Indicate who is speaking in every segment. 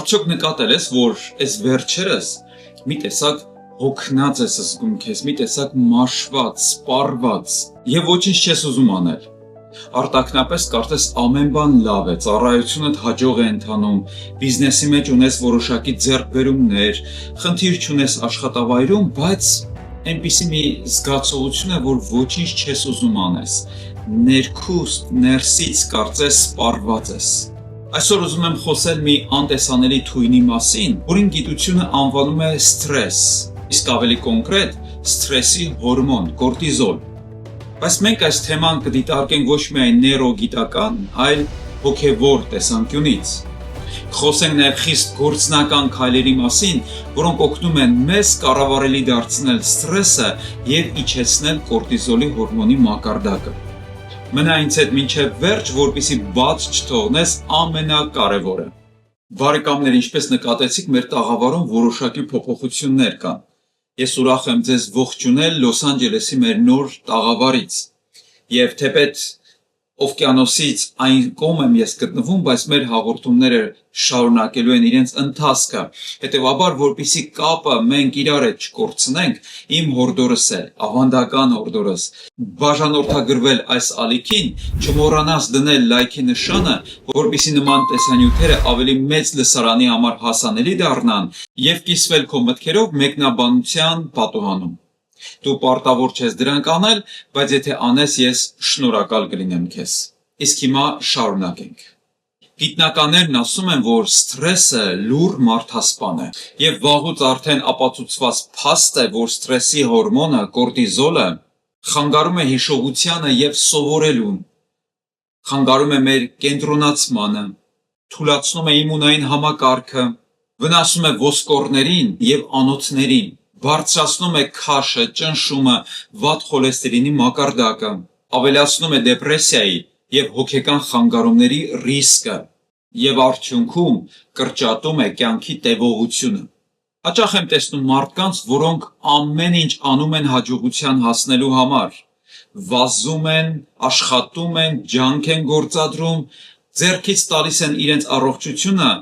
Speaker 1: Արդյոք նկատել ես, որ այս վերջերս մի տեսակ հոգնած ես զգում քեզ, մի տեսակ մաշված, սպառված եւ ոչինչ չես ուզում անել։ Արտաքնապես կարծես ամեն բան լավ է, ծառայությունդ հաջող է ընթանում, բիզնեսի մեջ ունես որոշակի ձեռքբերումներ, խնդիր չունես աշխատավայրում, բայց այնպիսի մի զգացողություն է, որ ոչինչ չես ուզում անես։ Ներքուստ, ներսից կարծես սպառված ես։ Այսօր ուզում եմ խոսել մի անտեսանելի թույնի մասին, որին գիտությունը անվանում է սթրես, իսկ ավելի կոնկրետ սթրեսի հորմոն կորտիզոլ։ Բայց մենք այս թեման կդիտարկենք ոչ միայն նեյրոգիտական, այլ հոգևոր տեսանկյունից։ Խոսենք նաև խիստ գործնական քայլերի մասին, որոնք օգնում են մեզ կառավարելի դարձնել սթրեսը եւ իջեցնել կորտիզոլի հորմոնի մակարդակը։ Մնա ինձ հետ մինչև վերջ, որպեսզի բաց չթողնես ամենակարևորը։ Բարեկամներ, ինչպես նկատեցիք, մեր տաղավարում որոշակի փոփոխություններ կան։ Ես ուրախ եմ ձեզ ողջունել Լոս Անջելեսի մեր նոր տաղավարից։ Եվ թեպետ օվկիանոսից այն կողմ եմ ես գտնվում, բայց մեր հաղորդումները շարունակելու են իրենց ընթացքը։ Հետևաբար, որպեսզի կապը մենք իրար հետ չկորցնենք, իմ հորդորս է, ավանդական հորդորս, բաժանորդագրվել այս ալիքին, չմոռանաս դնել լայքի նշանը, որպեսզի նման տեսանյութերը ավելի մեծ լսարանի համար հասանելի դառնան եւ կիսվել քո մտքերով մեկնաբանության պատուհանում։ Դու պարտավոր չես դրանք անել, բայց եթե անես, ես շնորհակալ կլինեմ քեզ։ Իսկ հիմա շարունակենք։ Գիտնականներն ասում են, որ սթրեսը լուր մարդասպան է, եւ վաղուց արդեն ապացուցված փաստ է, որ սթրեսի հորմոնը կորտիզոլը խանգարում է հիշողությանը եւ սովորելուն, խանգարում է մեր կենտրոնացմանը, թուլացնում է իմունային համակարգը, վնասում է ոսկորներին եւ անոթներին, բարձրացնում է քաշը, ճնշումը, վատ խոլեստերինի մակարդակը, ավելացնում է դեպրեսիայի եւ հոգեկան խանգարումների ռիսկը եւ արդյունքում կրճատում է կյանքի տևողությունը։ Հաճախ եմ տեսնում մարդկանց, որոնք ամեն ինչ անում են հաջողության հասնելու համար, վազում են, աշխատում են, ջանք են գործադրում, ձեռքից տալիս են իրենց առողջությունը,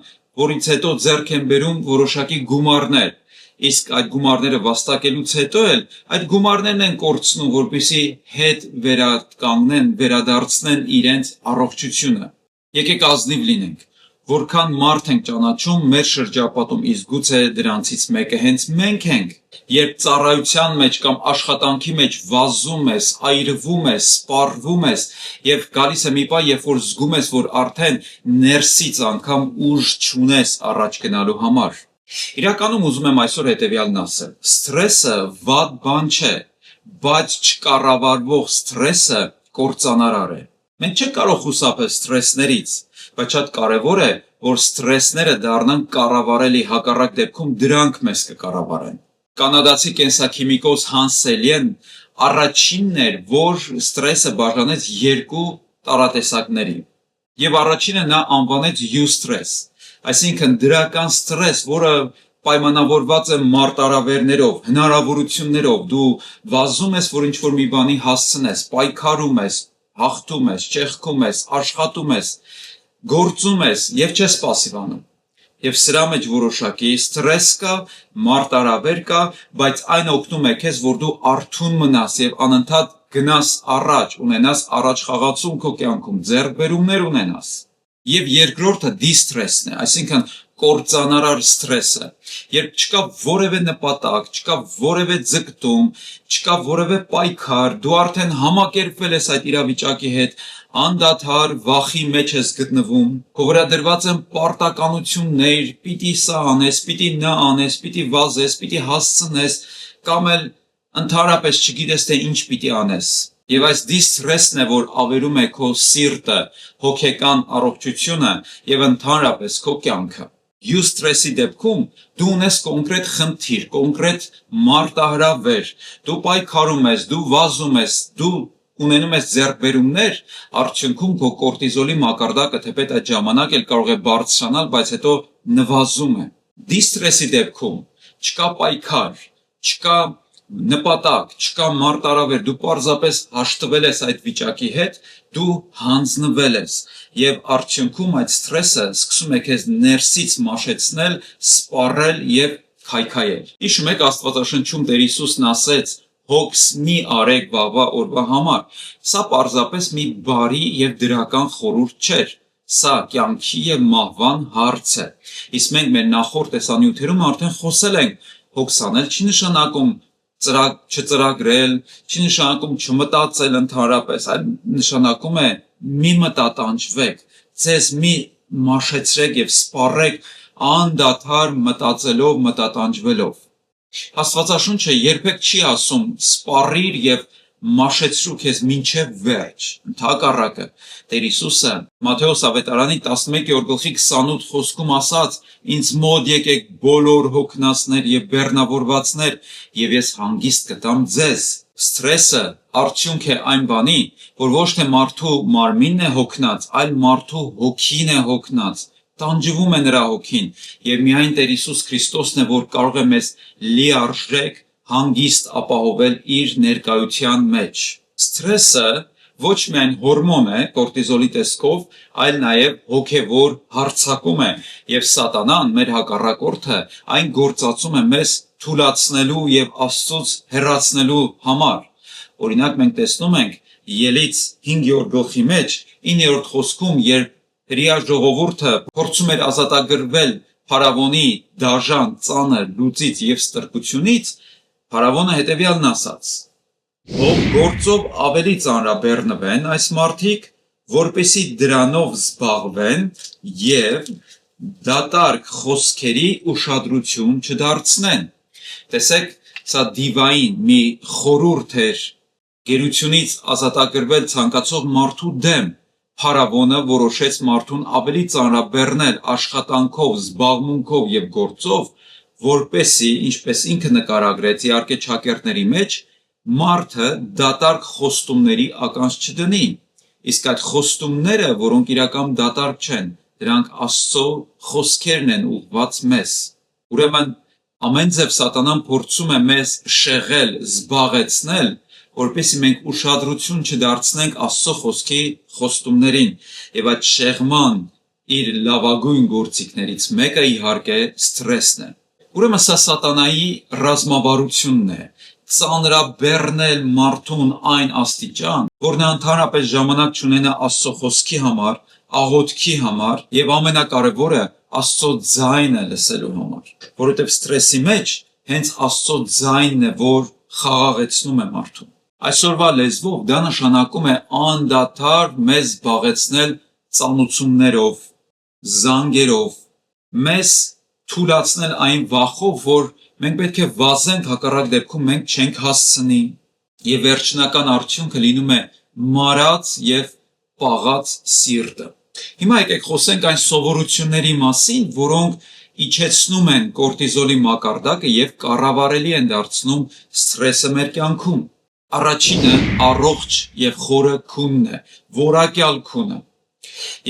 Speaker 1: որից հետո ձեռք են բերում որոշակի գումարներ, իսկ այդ գումարները վաստակելուց հետո էլ այդ գումարներն են կորցնում, որպեսզի հետ վերականգնեն, վերադարձնեն իրենց առողջությունը։ Եկեք ազնիվ լինենք, որքան մարդ ենք ճանաչում մեր շրջապատում, իսկ գուցե դրանցից մեկը հենց մենք ենք, երբ ծառայության մեջ կամ աշխատանքի մեջ վազում ես, այրվում ես, սպառվում ես եւ գալիս է մի պահ, երբ որ զգում ես, որ արդեն ներսից անգամ ուժ չունես առաջ գնալու համար։ Իրականում ուզում եմ այսօր հետևյալն ասել. սթրեսը վատ բան չէ, բայց չկառավարվող սթրեսը կործանարար է։ Մենք չենք կարող խուսափել սթրեսներից, բայց շատ կարևոր է, որ սթրեսները դառնան կառավարելի, հակառակ դեպքում դրանք մեզ կկառավարեն։ Կանադացի կենսաքիմիկոս Հանս Սելյեն առաջինն էր, որ սթրեսը բաժանեց երկու տարատեսակների։ Եվ առաջինը նա անվանեց eustress, այսինքն դրական սթրես, որը պայմանավորված է մարտահրավերներով, հնարավորություններով, դու վազում ես, որ ինչ-որ մի բանի հասցնես, պայքարում ես, հաղթում ես, ճեղքում ես, աշխատում ես, գործում ես եւ չես պասիվանում։ Եվ սրա մեջ որոշակի սթրես կա, մարտահրավեր կա, բայց այն օգնում է քեզ, որ դու արթուն մնաս եւ անընդհատ գնաս առաջ, ունենաս առաջ խաղացում քո կյանքում, ձեռքբերումներ ունենաս։ Եվ երկրորդը դիստրեսն է, այսինքն կործանարար սթրեսը, երբ չկա որևէ նպատակ, չկա որևէ ձգտում, չկա որևէ պայքար, դու արդեն համակերպվել ես այդ իրավիճակի հետ, անդադար վախի մեջ ես գտնվում, քո վրա դրված են պարտականություններ, պիտի սա անես, պիտի նա անես, պիտի վազես, պիտի հասցնես, կամ էլ ընդհանրապես չգիտես թե ինչ պիտի անես։ Եվ այս դիստրեսն է, որ ավերում է քո սիրտը, հոգեկան առողջությունը եւ ընդհանրապես քո կյանքը։ Eustress-ի դեպքում դու ունես կոնկրետ խնդիր, կոնկրետ մարտահրավեր, դու պայքարում ես, դու վազում ես, դու ունենում ես ձեռքբերումներ, արդյունքում քո կորտիզոլի մակարդակը թեպետ այդ ժամանակ էլ կարող է բարձրանալ, բայց հետո նվազում է։ Դիստրեսի դեպքում չկա պայքար, չկա նպատակ, չկա մարտարավեր, դու պարզապես հաշտվել ես այդ վիճակի հետ, դու հանձնվել ես եւ արդյունքում այդ սթրեսը սկսում է քեզ ներսից մաշեցնել, սպառել եւ քայքայել։ Հիշում եք Աստվածաշնչում Տեր Հիսուսն ասեց. «Հոգս մի արեք վաղվա օրվա համար»։ Սա պարզապես մի բարի եւ դրական խորհուրդ չէր։ Սա կյանքի եւ մահվան հարց է։ Իսկ մենք մեր նախորդ տեսանյութերում արդեն խոսել ենք, հոգս անել չի նշանակում չծրագրել, չի նշանակում չմտածել ընդհանրապես, այլ նշանակում է մի մտատանջվեք, ձեզ մի մաշեցրեք եւ սպառեք անդադար մտածելով, մտատանջվելով։ Աստվածաշունչը երբեք չի ասում սպառիր եւ մաշեցրու քեզ մինչև վերջ։ Ընդհակառակը, Տեր Հիսուսը Մատթեոս ավետարանի 11:28 խոսքում ասաց. «Ինձ մոտ եկեք բոլոր հոգնածներ եւ բեռնավորվածներ, եւ ես հանգիստ կտամ ձեզ»։ Սթրեսը արդյունք է այն բանի, որ ոչ թե մարդու մարմինն է հոգնած, այլ մարդու հոգին է հոգնած։ Տանջվում է նրա հոգին, եւ միայն Տեր Հիսուս Քրիստոսն է, որ կարող է մեզ լիարժեք հանգիստ ապահովել իր ներկայության մեջ։ Սթրեսը ոչ միայն հորմոն է կորտիզոլի տեսքով, այլ նաև հոգևոր հարձակում է, եւ սատանան, մեր հակառակորդը, այն գործածում է մեզ թուլացնելու եւ Աստծուց հեռացնելու համար։ Օրինակ մենք տեսնում ենք Ելից 5-րդ գլխի մեջ 9-րդ խոսքում, երբ հրեա ժողովուրդը փորձում էր ազատագրվել Փարավոնի դաժան ծանր լուծից եւ ստրկությունից, Փարավոնը հետևյալն ասաց. «Ով գործով ավելի ծանրաբեռնվեն այս մարդիկ, որպեսի դրանով զբաղվեն եւ դատարկ խոսքերի ուշադրություն չդարձնեն»։ Տեսեք, սա դիվային մի խորհուրդ էր գերությունից ազատագրվել ցանկացող մարդու դեմ։ Փարավոնը որոշեց մարդուն ավելի ծանրաբեռնել աշխատանքով, զբաղմունքով եւ գործով, որպեսի, ինչպես ինքը նկարագրեց իհարկե ճակերտների մեջ, մարդը դատարկ խոստումների ականջ չդնի։ Իսկ այդ խոստումները, որոնք իրական դատարկ չեն, դրանք Աստծո խոսքերն են ուղղված մեզ։ Ուրեմն ամեն ձև սատանան փորձում է մեզ շեղել, զբաղեցնել, որպեսզի մենք ուշադրություն չդարձնենք Աստծո խոսքի խոստումներին, եւ այդ շեղման իր լավագույն գործիքներից մեկը իհարկե սթրեսն է։ Ուրեմն սա սատանայի ռազմավարությունն է, ծանրաբեռնել մարդուն այն աստիճան, որ նա ընդհանրապես ժամանակ չունենա Աստծո խոսքի համար, աղոթքի համար եւ ամենակարևորը Աստծո ձայնը լսելու համար, որովհետեւ սթրեսի մեջ հենց Աստծո ձայնն է, որ խաղաղեցնում է մարդուն։ Այսօրվա լեզվով դա նշանակում է անդադար մեզ զբաղեցնել ծանուցումներով, զանգերով, մեզ թուլացնել այն վախով, որ մենք պետք է վազենք, հակառակ դեպքում մենք չենք հասցնի, եւ վերջնական արդյունքը լինում է մարած եւ պաղած սիրտը։ Հիմա եկեք խոսենք այն սովորությունների մասին, որոնք իջեցնում են կորտիզոլի մակարդակը եւ կառավարելի են դարձնում սթրեսը մեր կյանքում։ Առաջինը առողջ եւ խորը քունն է, որակյալ քունը։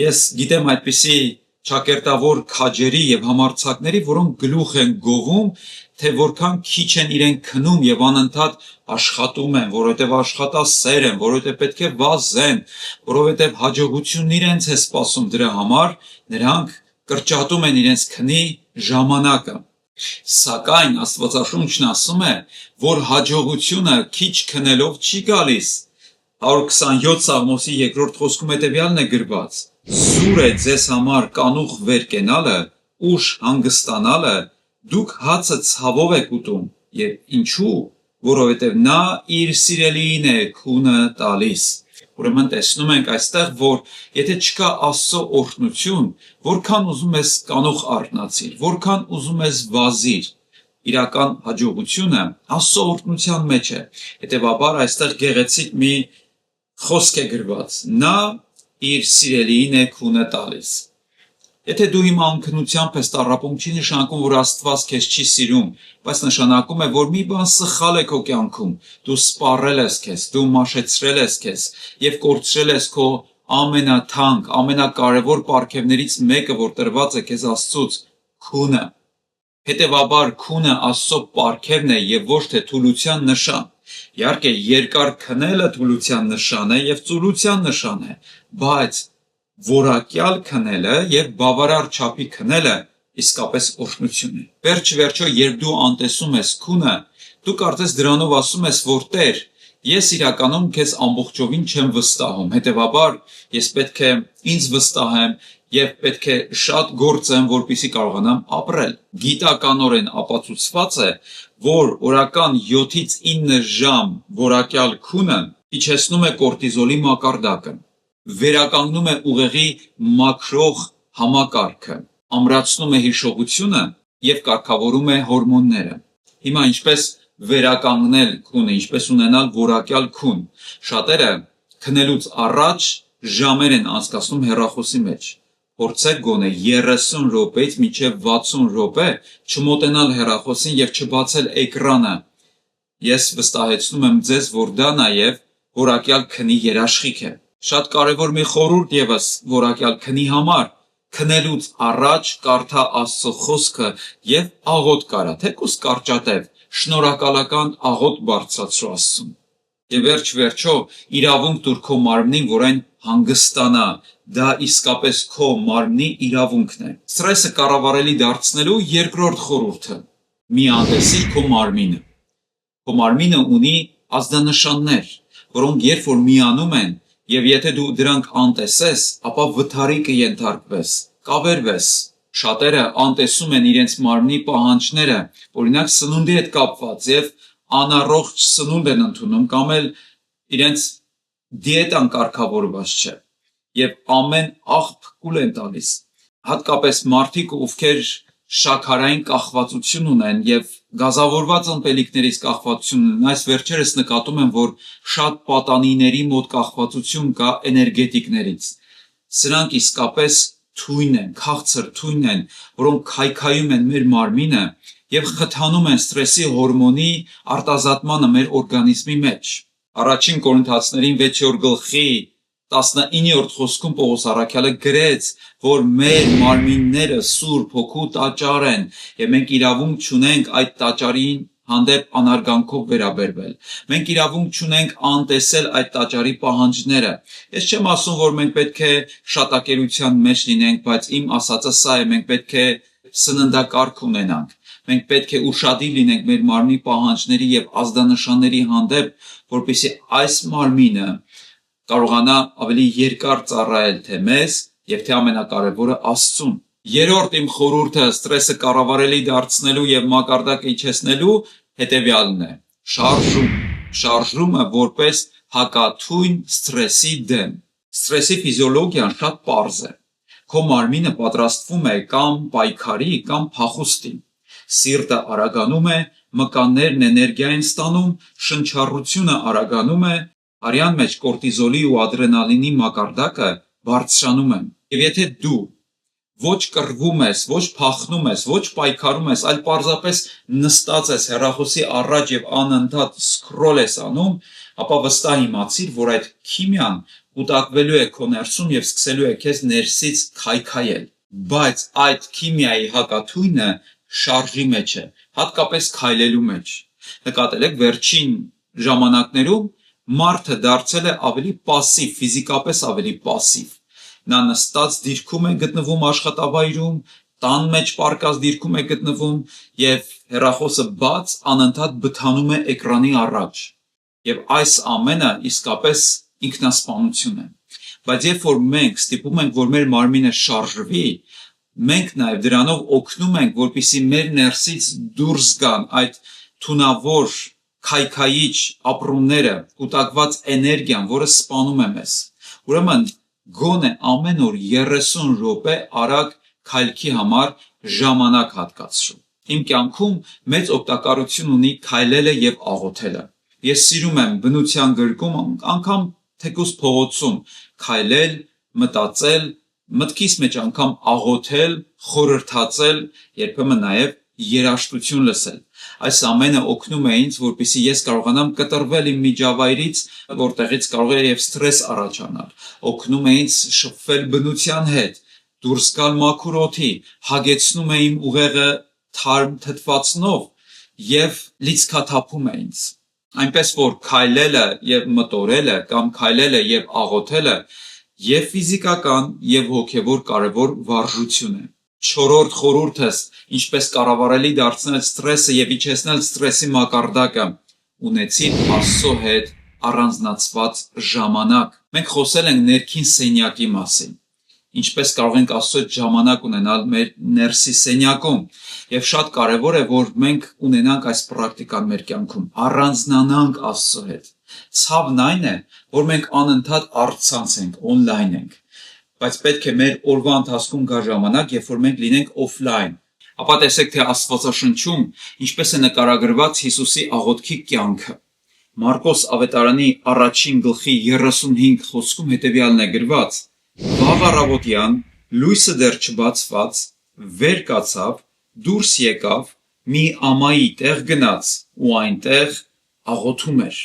Speaker 1: Ես գիտեմ այդպիսի ճակերտավոր քաջերի եւ համարձակների, որոնք գլուխ են գովում, թե որքան քիչ են իրեն քնում եւ անընդհատ աշխատում են, որովհետեւ աշխատասեր են, որովհետեւ պետք է վազեն, որովհետեւ հաջողությունն իրենց է սպասում դրա համար, նրանք կրճատում են իրենց քնի ժամանակը։ Սակայն Աստվածաշունչն ասում է, որ հաջողությունը քիչ քնելով չի գալիս։ 127 Սաղմոսի 2-րդ խոսքում հետևյալն է գրված. «Սուր է ձեզ համար կանուխ վեր կենալը, ուշ հանգստանալը, դուք հացը ցավով եք ուտում, եւ ինչու, որովհետեւ նա իր սիրելիին է քունը տալիս»։ Ուրեմն տեսնում ենք այստեղ, որ եթե չկա Աստծո օրհնություն, որքան ուզում ես կանուխ արթնացիր, որքան ուզում ես վազիր, իրական հաջողությունը Աստծո օրհնության մեջ է։ Հետևաբար այստեղ գեղեցիկ մի խոսք է գրված. նա իր սիրելիին է քունը տալիս։ Եթե դու հիմա անքնությամբ ես տառապում, չի նշանակում, որ Աստված քեզ չի սիրում, բայց նշանակում է, որ մի բան սխալ է քո կյանքում։ Դու սպառել ես քեզ, դու մաշեցրել ես քեզ եւ կորցրել ես քո ամենաթանկ, ամենակարևոր պարգևներից մեկը, որ տրված է քեզ Աստծուց՝ քունը։ Հետևաբար քունը Աստծո պարգևն է եւ ոչ թե թուլության նշան։ Իհարկե, երկար քնելը թուլության նշան է եւ ծուլության նշան է, բայց որակյալ քնելը եւ բավարար չափի քնելը իսկապես օրհնություն է։ Վերջ-վերջո, երբ դու անտեսում ես քունը, դու կարծես դրանով ասում ես, որ Տեր, ես իրականում քեզ ամբողջովին չեմ վստահում, հետևաբար ես պետք է ինձ վստահեմ եւ պետք է շատ գործեմ, որպեսզի կարողանամ ապրել։ Գիտականորեն ապացուցված է, որ օրական 7-ից 9 ժամ որակյալ քունը իջեցնում է կորտիզոլի մակարդակը, վերականգնում է ուղեղի մաքրող համակարգը, ամրացնում է հիշողությունը եւ կարգավորում է հորմոնները։ Հիմա ինչպես վերականգնել քունը, ինչպես ունենալ որակյալ քուն։ Շատերը քնելուց առաջ ժամեր են անցկացնում հեռախոսի մեջ։ Փորձեք գոնե 30 րոպեից մինչև 60 րոպե չմոտենալ հեռախոսին եւ չբացել էկրանը։ Ես վստահեցնում եմ ձեզ, որ դա նաեւ որակյալ քնի երաշխիք է։ Շատ կարևոր մի խորհուրդ եւս որակյալ քնի համար՝ քնելուց առաջ կարդա Աստծո խոսքը եւ աղոթք կարա, թեկուզ կարճատև, շնորհակալական աղոթք բարձրացրու Աստծուն։ Եվ վերջ-վերջո իրավունք տուր քո մարմնին, որ այն հանգստանա, դա իսկապես քո մարմնի իրավունքն է։ Սթրեսը կառավարելի դարձնելու երկրորդ խորհուրդը՝ մի անտեսի քո մարմինը։ Քո մարմինը ունի ազդանշաններ, որոնք երբ որ միանում են, եւ եթե դու դրանք անտեսես, ապա վթարի կենթարկվես, կավերվես։ Շատերը անտեսում են իրենց մարմնի պահանջները, օրինակ սնունդի հետ կապված, եւ անառողջ սնունդ են ընդունում կամ էլ իրենց դիետան կարգավորված չէ եւ ամեն աղբ կուլ են տալիս։ Հատկապես մարդիկ, ովքեր շաքարային կախվածություն ունեն եւ գազավորված ըմպելիքներից կախվածություն ունեն, այս վերջերս նկատում եմ, որ շատ պատանիների մոտ կախվածություն կա էներգետիկներից։ Սրանք իսկապես թույն են, քաղցր թույն են, որոնք քայքայում են մեր մարմինը եւ խթանում են սթրեսի հորմոնի արտազատմանը մեր օրգանիզմի մեջ։ Առաջին Կորինթացիներին 6-րդ գլխի 19-րդ խոսքում Պողոս առաքյալը գրեց, որ մեր մարմինները Սուրբ Հոգու տաճար են եւ մենք իրավունք չունենք այդ տաճարին հանդեպ անարգանքով վերաբերվել։ Մենք իրավունք չունենք անտեսել այդ տաճարի պահանջները։ Ես չեմ ասում, որ մենք պետք է շատակերության մեջ լինենք, բայց իմ ասածը սա է, մենք պետք է սննդակարգ ունենանք։ Մենք պետք է ուշադիր լինենք մեր մարմնի պահանջների եւ ազդանշանների հանդեպ, որպեսզի այս մարմինը կարողանա ավելի երկար ծառայել թե մեզ եւ թե ամենակարևորը Աստծուն։ Երրորդ իմ խորհուրդը սթրեսը կառավարելի դարձնելու եւ մակարդակը իջեցնելու հետեւյալն է. շարժումը որպես հակաթույն սթրեսի դեմ։ Սթրեսի ֆիզիոլոգիան շատ պարզ է։ Քո մարմինը պատրաստվում է կամ պայքարի կամ փախուստի։ Սիրտը արագանում է, մկաններն էներգիա են ստանում, շնչառությունը արագանում է, արյան մեջ կորտիզոլի ու ադրենալինի մակարդակը բարձրանում են։ Եվ եթե դու ոչ կռվում ես, ոչ փախնում ես, ոչ պայքարում ես, այլ պարզապես նստած ես հեռախոսի առաջ եւ անընդհատ սկրոլ ես անում, ապա վստահ իմացիր, որ այդ քիմիան կուտակվելու է քո ներսում եւ սկսելու է քեզ ներսից քայքայել։ Բայց այդ քիմիայի հակաթույնը շարժի մեջ է, հատկապես քայլելու մեջ։ Նկատել եք վերջին ժամանակներում մարդը դարձել է ավելի пассив, ֆիզիկապես ավելի пассив։ Նա նստած դիրքում է գտնվում աշխատավայրում, տան մեջ պարկած դիրքում է գտնվում եւ հեռախոսը բաց անընդհատ բթանում է էկրանի առաջ։ Եվ այս ամենը իսկապես ինքնասպանություն է։ Բայց երբ որ մենք ստիպում ենք, որ մեր մարմինը շարժվի, մենք նաեւ դրանով օգնում ենք, որպեսզի մեր ներսից դուրս գան այդ թունավոր քայքայիչ ապրումները, կուտակված էներգիան, որը սպանում է մեզ։ Ուրեմն գոնե ամեն օր 30 րոպե արագ քայլքի համար ժամանակ հատկացրու։ Իմ կյանքում մեծ օգտակարություն ունի քայլելը եւ աղոթելը։ Ես սիրում եմ բնության գրկում, անգամ թեկուզ փողոցում քայլել, մտածել, մտքիս մեջ անգամ աղոթել, խորհրդածել, երբեմն նաեւ երաժշտություն լսել։ Այս ամենը օգնում է ինձ, որպեսզի ես կարողանամ կտրվել իմ միջավայրից, որտեղից կարող է եւ սթրես առաջանալ։ Օգնում է ինձ շփվել բնության հետ, դուրս գալ մաքուր օդի, հագեցնում է իմ ուղեղը թարմ թթվածնով եւ լիցքաթափում է ինձ։ Այնպես որ քայլելը եւ մտորելը կամ քայլելը եւ աղոթելը եւ ֆիզիկական եւ հոգեվոր կարևոր վարժություն է։ Չորրորդ խորհուրդս, ինչպես կառավարելի դարձնել ստրեսը եւ իջեցնել ստրեսի մակարդակը, ունեցիր Աստծո հետ առանձնացված ժամանակ։ Մենք խոսել ենք ներքին սենյակի մասին։ Ինչպես կարող ենք Աստծո հետ ժամանակ ունենալ մեր ներսի սենյակում, եւ շատ կարեւոր է, որ մենք ունենանք այս պրակտիկան մեր կյանքում, առանձնանանք Աստծո հետ։ Ցավն այն է, որ մենք անընդհատ առցանց ենք, օնլայն ենք, բայց պետք է մեր օրվա ընթացքում գա ժամանակ, երբ որ մենք լինենք օֆլայն։ Ապա տեսեք, թե Աստվածաշնչում ինչպես է նկարագրված Հիսուսի աղոթքի կյանքը։ Մարկոս ավետարանի 1-35 խոսքում հետևյալն է գրված. Վաղ առավոտյան լույսը դեռ չբացված վեր կացավ, դուրս եկավ, մի ամայի տեղ գնաց ու այնտեղ աղոթում էր։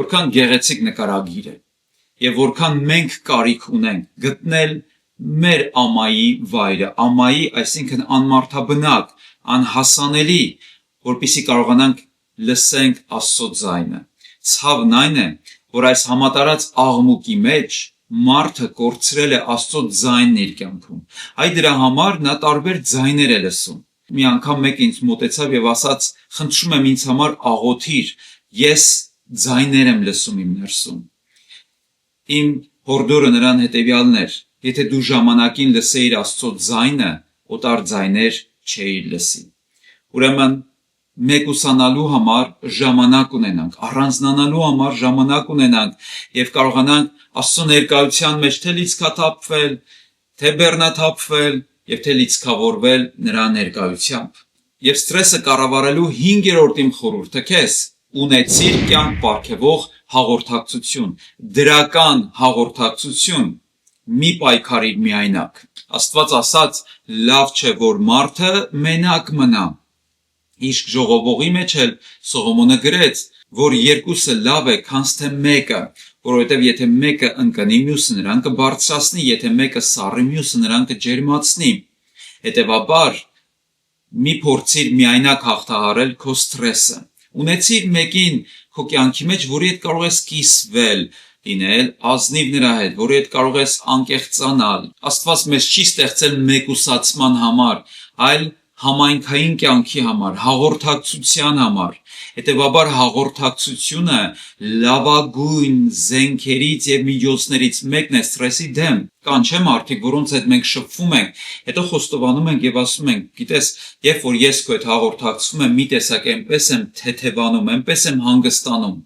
Speaker 1: Որքան գեղեցիկ նկարագիր է եւ որքան մենք կարիք ունենք գտնել մեր ամայի վայրը, ամայի, այսինքն անմարդաբնակ, անհասանելի, որպեսզի կարողանանք լսենք Աստծո ձայնը։ Ցավն այն է, որ այս համատարած աղմուկի մեջ մարդը կորցրել է Աստծո ձայնն իր կյանքում։ Այ դրա համար նա տարբեր ձայներ է լսում։ Մի անգամ մեկ ինձ մոտեցավ եւ ասաց. «Խնդրում եմ ինձ համար աղոթիր, ես ձայներ եմ լսում իմ ներսում»։ Իմ հորդորը նրան հետևյալն էր. եթե դու ժամանակին լսեիր Աստծո ձայնը, օտար ձայներ չէիր լսի։ Ուրեմն մեկուսանալու համար ժամանակ ունենանք, առանձնանալու համար ժամանակ ունենանք եւ կարողանանք Աստծո ներկայության մեջ թե լիցքաթափվել, թե բեռնաթափվել եւ թե լիցքավորվել նրա ներկայությամբ։ Եվ ստրեսը կառավարելու 5-րդ իմ խորհուրդը քեզ ունեցիր կյանք պարգևող հաղորդակցություն, դրական հաղորդակցություն, մի պայքարիր միայնակ։ Աստված ասաց. լավ չէ, որ մարդը մենակ մնա։ Իսկ ժողովողի մեջ էլ Սողոմոնը գրեց, որ երկուսը լավ է, քան թե մեկը, որովհետև եթե մեկը ընկնի, մյուսը նրան կբարձրացնի, եթե մեկը սառի, մյուսը նրան կջերմացնի։ Հետևաբար, մի փորձիր միայնակ հաղթահարել քո ստրեսը։ Ունեցիր մեկին քո կյանքի մեջ, որի հետ կարող ես կիսվել, լինել ազնիվ նրա հետ, որի հետ կարող ես անկեղծանալ։ Աստված մեզ չի ստեղծել մեկուսացման համար, այլ համայնքային կյանքի համար, հաղորդակցության համար։ Հետևաբար հաղորդակցությունը լավագույն զենքերից եւ միջոցներից մեկն է ստրեսի դեմ։ Կան չէ մարդիկ, որոնց հետ մենք շփվում ենք, հետո խոստովանում ենք եւ ասում ենք, գիտես, երբ որ ես քո հետ հաղորդակցվում եմ, մի տեսակ այնպես եմ թեթևանում, այնպես եմ հանգստանում։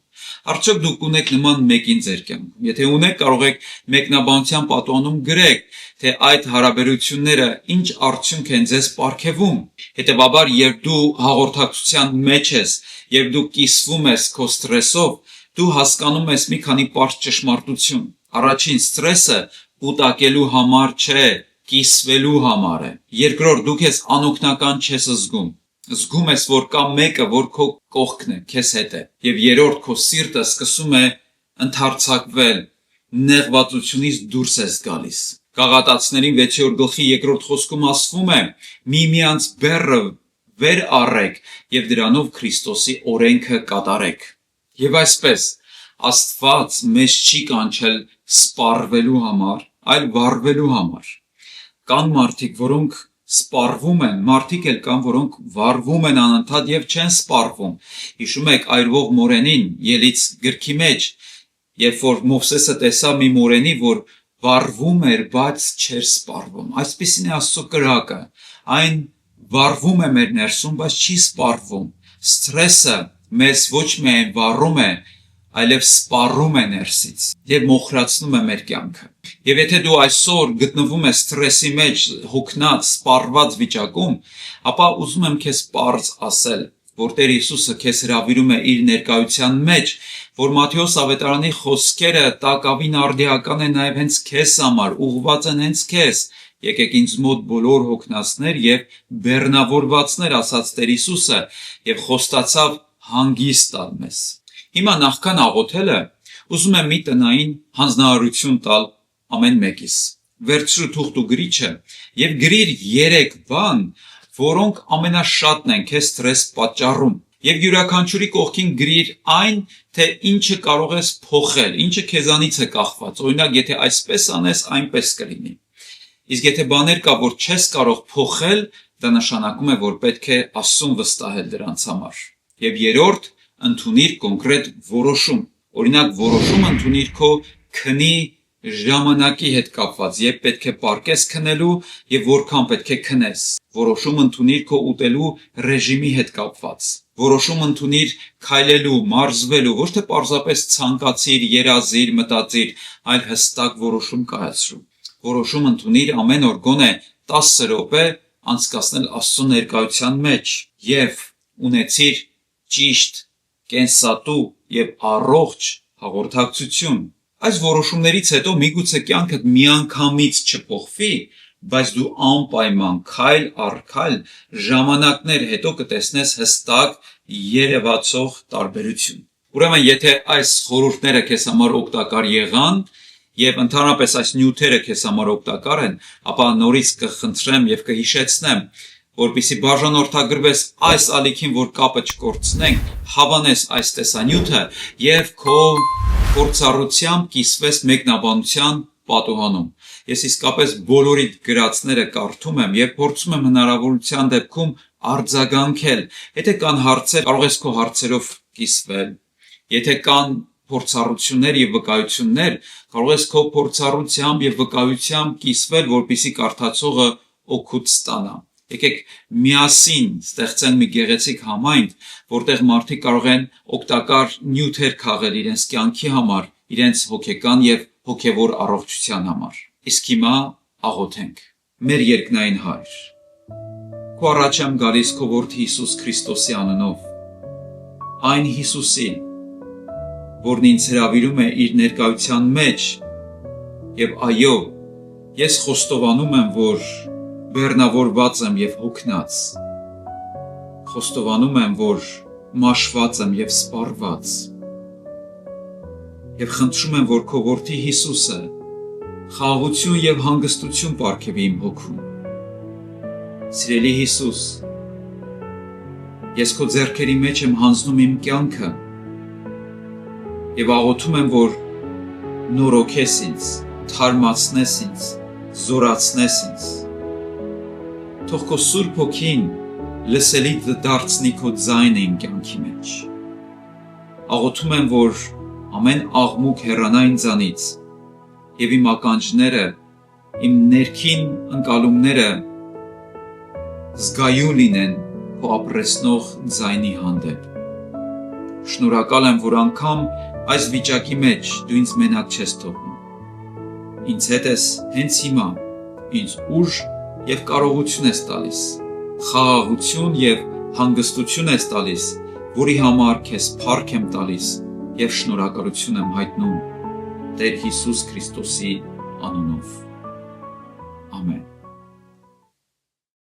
Speaker 1: Արդյոք դուք ունեք նման մեկին ձեր կյանքում։ Եթե ունեք, կարող եք մեկնաբանության պատոնում գրեք, թե այդ հարաբերությունները ինչ արդյունք են ձեզ պարգևում։ Հետևաբար, երբ դու հաղորդակցության մեջ ես, երբ դու կիսվում ես քո ստրեսով, դու հասկանում ես մի քանի պարզ ճշմարտություն։ Առաջին, ստրեսը կուտակելու համար չէ, կիսվելու համար է։ Երկրորդ, դու քեզ անօգնական չես զգում։ Զգում ես, որ կա մեկը, որ քո կողքն է, քեզ հետ է։ Եվ երրորդ, քո սիրտը սկսում է ընդարձակվել, նեղվածությունից դուրս ես գալիս։ Գաղատացիներին 6-րդ գլխի 2-րդ խոսքում ասվում է. միմյանց բեռը վեր առեք եւ դրանով Քրիստոսի օրենքը կատարեք։ Եվ այսպես, Աստված մեզ չի կանչել սպառվելու համար, այլ վառվելու համար։ Կան մարդիկ, որոնք սպառվում են, մարդիկ էլ կան, որոնք վառվում են անընդհատ եւ չեն սպառվում։ Հիշում եք այրվող մորենին Ելից գրքի մեջ, երբ որ Մովսեսը տեսավ մի մորենի, որ վառվում էր, բայց չէր սպառվում։ Այսպիսին է Աստծո կրակը։ Այն վառվում է մեր ներսում, բայց չի սպառվում։ Ստրեսը մեզ ոչ միայն վառում է, այլև սպառում է ներսից եւ մոխրացնում է մեր կյանքը։ Եվ եթե դու այսօր գտնվում ես ստրեսի մեջ, հոգնած, սպառված վիճակում, ապա ուզում եմ քեզ պարզ ասել, որ Տեր Հիսուսը քեզ հրավիրում է իր ներկայության մեջ, որ Մատթեոս ավետարանի խոսքերը տակավին արդիական են նաև հենց քեզ համար, ուղղված են հենց քեզ։ Եկեք ինձ մոտ բոլոր հոգնածներ եւ բեռնավորվածներ, ասաց Տեր Հիսուսը, եւ խոստացավ հանգիստ տալ մեզ։ Հիմա նախքան աղոթելը, ուզում եմ մի տնային հանձնարարություն տալ ամեն մեկիս։ Վերցրու թուղթ ու գրիչը եւ գրիր 3 բան, որոնք ամենաշատն են քեզ սթրես պատճառում։ Եվ յուրաքանչյուրի կողքին գրիր այն, թե ինչը կարող ես փոխել, ինչը քեզանից է կախված։ Օրինակ, եթե այսպես անես, այնպես կլինի։ Իսկ եթե բաներ կա, որ չես կարող փոխել, դա նշանակում է, որ պետք է Աստծուն վստահել դրանց համար։ Եվ երրորդ, ընդունիր կոնկրետ որոշում։ Օրինակ, որոշում ընդունիր քո քնի ժամանակի հետ կապված, երբ պետք է պարկես քնելու եւ որքան պետք է քնես։ Որոշում ընդունիր քո ուտելու ռեժիմի հետ կապված։ Որոշում ընդունիր քայլելու, մարզվելու, ոչ թե պարզապես ցանկացիր, երազիր, մտածիր, այլ հստակ որոշում կայացրու։ Որոշում ընդունիր ամեն օր գոնե 10 րոպե անցկացնել Աստծո ներկայության մեջ եւ ունեցիր ճիշտ, կենսատու եւ առողջ հաղորդակցություն։ Այս որոշումներից հետո միգուցե կյանքդ միանգամից չփոխվի, բայց դու անպայման քայլ առ քայլ ժամանակներ հետո կտեսնես հստակ երևացող տարբերություն։ Ուրեմն, եթե այս խորհուրդները քեզ համար օգտակար եղան եւ ընդհանրապես այս նյութերը քեզ համար օգտակար են, ապա նորից կխնդրեմ եւ կհիշեցնեմ, որպեսզի բաժանորդագրվես այս ալիքին, որ կապը չկորցնենք, հավանես այս տեսանյութը եւ քո փորձառությամբ կիսվես մեկնաբանության պատուհանում։ Ես իսկապես բոլորիդ գրածները կարդում եմ եւ փորձում եմ հնարավորության դեպքում արձագանքել։ Եթե կան հարցեր, կարող ես քո հարցերով կիսվել։ Եթե կան փորձառություններ եւ վկայություններ, կարող ես քո փորձառությամբ եւ վկայությամբ կիսվել, որպեսզի կարդացողը օգուտ ստանա։ Եկեք միասին ստեղծենք մի գեղեցիկ համայնք, որտեղ մարդիկ կարող են օգտակար նյութեր քաղել իրենց կյանքի համար, իրենց հոգեկան եւ հոգեվոր առողջության համար։ Իսկ հիմա աղոթենք։ Մեր երկնային Հայր, քո առաջ եմ գալիս քո որդի Հիսուս Քրիստոսի անունով, այն Հիսուսի, որն ինձ հրավիրում է իր ներկայության մեջ, եւ այո, ես խոստովանում եմ, որ բեռնավորված եմ եւ հոգնած։ Խոստովանում եմ, որ մաշված եմ եւ սպառված։ Եվ խնդրում եմ, որ քո որդի Հիսուսը խաղաղություն եւ հանգստություն պարգևի իմ հոգում։ Սիրելի Հիսուս, ես քո ձեռքերի մեջ եմ հանձնում իմ կյանքը եւ աղոթում եմ, որ նորոգես ինձ, թարմացնես ինձ, զորացնես ինձ։ Թող քո Սուրբ Հոգին լսելի դարձնի քո ձայնը իմ կյանքի մեջ։ Աղոթում եմ, որ ամեն աղմուկ հեռանա ինձանից եւ իմ ականջները, իմ ներքին ընկալումները զգայուն լինեն քո ապրեցնող ձայնի հանդեպ։ Շնորհակալ եմ, որ անգամ այս վիճակի մեջ դու ինձ մենակ չես թողնում։ Ինձ հետ ես հենց հիմա, ինձ ուժ եւ կարողություն ես տալիս, խաղաղություն եւ հանգստություն ես տալիս, որի համար քեզ փառք եմ տալիս եւ շնորհակալություն եմ հայտնում Տեր Հիսուս Քրիստոսի անունով։ Ամեն։